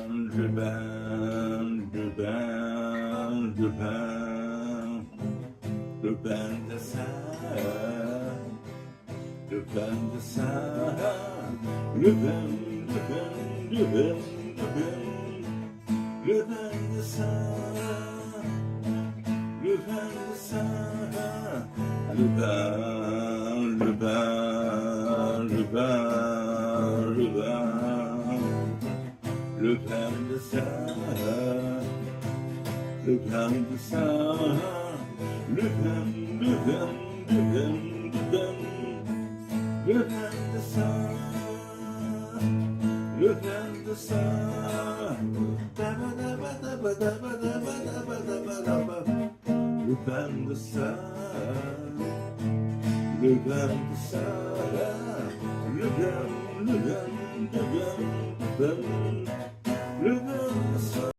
Ruben de sen, Ruben de sen, Ruben de sen, Ruben de sen, Ruben de sen, Ruben de sen, Ruben de sen, Ruben de sen, Ruben de sen, Ruben de sen, Ruben de sen.